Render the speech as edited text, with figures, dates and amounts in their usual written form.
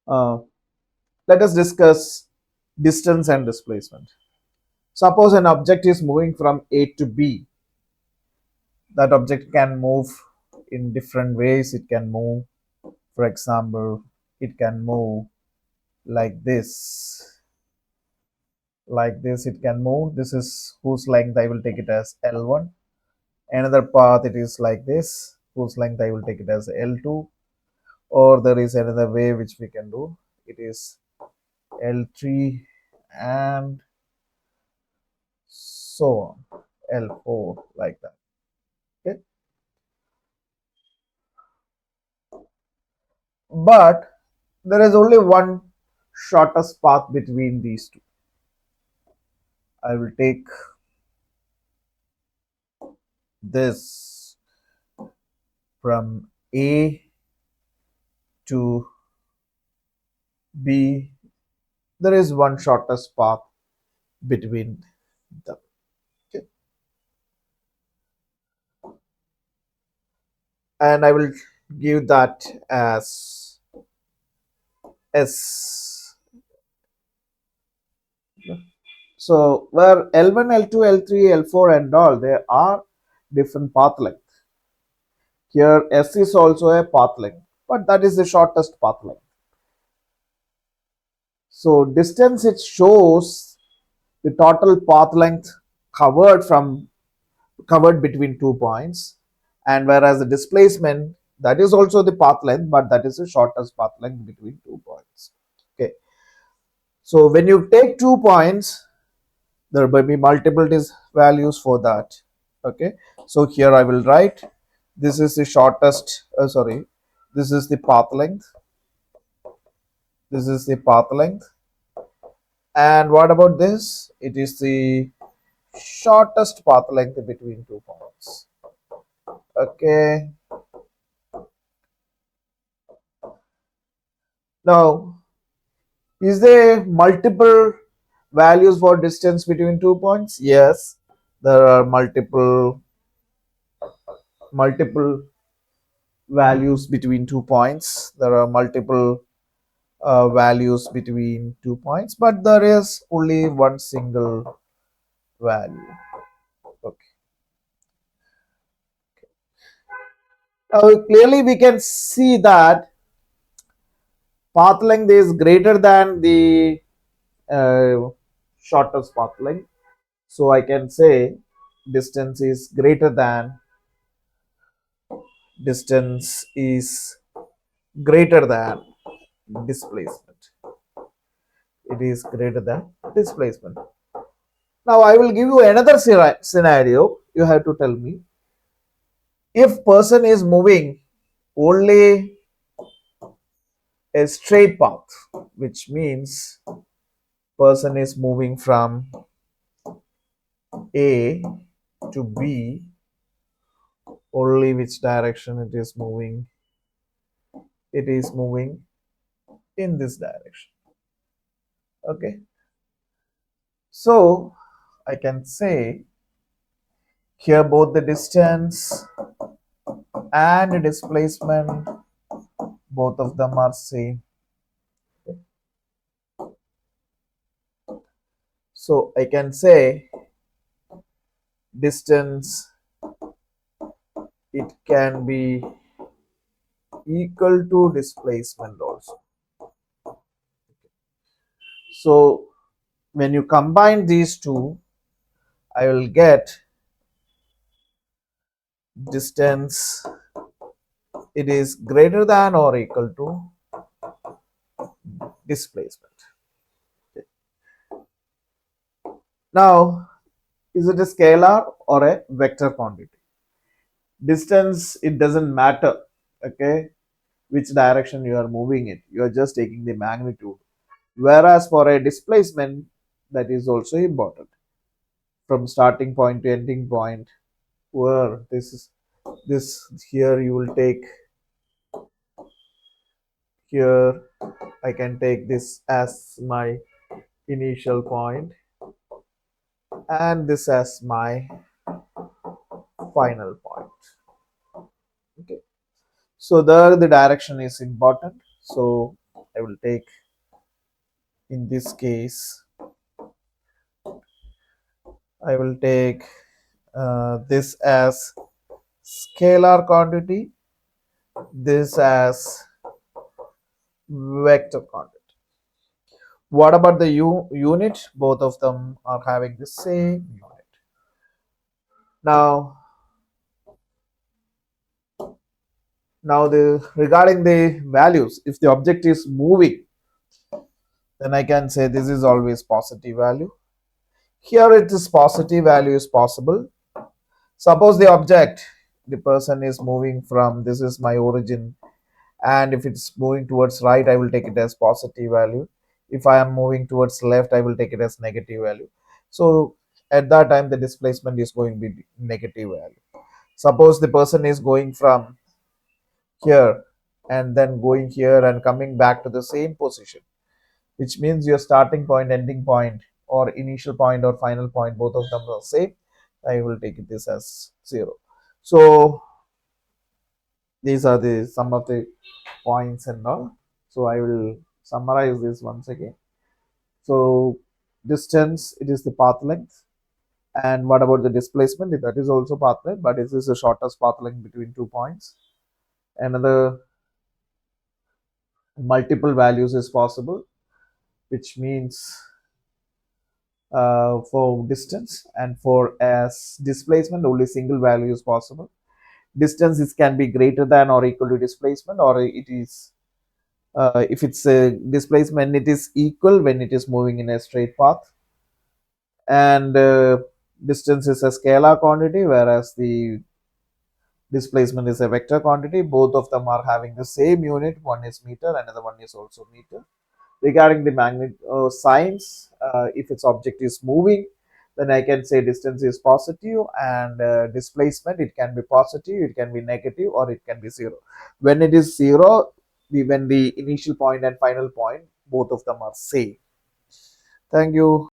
Uh, Let us discuss distance and displacement. Suppose an object is moving from A to B. That object can move in different ways. It can move, for example, it can move like this. Like this, it can move. This is whose length I will take it as L1. Another path, it is like this, whose length I will take it as L2. Or there is another way which we can do. It is L3 and so on, L4, like that. Okay, but there is only one shortest path between these two. I will take this from A to B. There is one shortest path between them. Okay, and I will give that as S. So where L1, L2, L3, L4 and all, there are different path length. Here S is also a path length, but that is the shortest path length. So distance, it shows the total path length covered between 2 points, and whereas the displacement, that is also the path length, but that is the shortest path length between 2 points. Okay. So when you take 2 points, there may be multiple values for that. Okay, so here I will write, this is the shortest, this is the path length, this is the path length, and what about this? It is the shortest path length between 2 points. Okay, now is there multiple values for distance between 2 points? Yes, there are multiple values between 2 points. There are multiple values between 2 points, but there is only one single value. Okay. Now clearly we can see that path length is greater than the uh, shortest path length. So I can say distance is greater than distance is greater than displacement. It is greater than displacement. Now I will give you another scenario. You have to tell me, if person is moving only a straight path, which means person is moving from A to B, only which direction it is moving? It is moving in this direction. Okay, so I can say here both the distance and the displacement, both of them are same. So I can say distance, it can be equal to displacement also. So when you combine these two, I will get distance, it is greater than or equal to displacement. Okay. Now, is it a scalar or a vector quantity? Distance, it doesn't matter, okay, which direction you are moving it. You are just taking the magnitude. Whereas for a displacement, that is also important. From starting point to ending point, where this here you will take, here I can take this as my initial point and this as my final point. Okay, so there the direction is important, so I will take, in this case, I will take this as scalar quantity, this as vector quantity. What about the unit? Both of them are having the same unit. Now, regarding the values, if the object is moving, then I can say this is always positive value. Here it is positive value is possible. Suppose the object, the person is moving from, this is my origin, and if it's moving towards right, I will take it as positive value. If I am moving towards left, I will take it as negative value. So at that time the displacement is going to be negative value. Suppose the person is going from here and then going here and coming back to the same position, which means your starting point, ending point, or initial point or final point, both of them are same. I will take this as 0. So these are the some of the points and all. So I will summarize this once again. So distance, it is the path length. And what about the displacement? That is also path length, but it is the shortest path length between 2 points. Another multiple values is possible, which means for distance, and for as displacement only single value is possible. Distance is can be greater than or equal to displacement, or it is if it's a displacement, it is equal when it is moving in a straight path. And distance is a scalar quantity, whereas the displacement is a vector quantity. Both of them are having the same unit. One is meter, another one is also meter. Regarding the magnet signs, if its object is moving, then I can say distance is positive, and displacement, it can be positive, it can be negative, or it can be 0. When it is 0, when the initial point and final point, both of them are same. Thank you.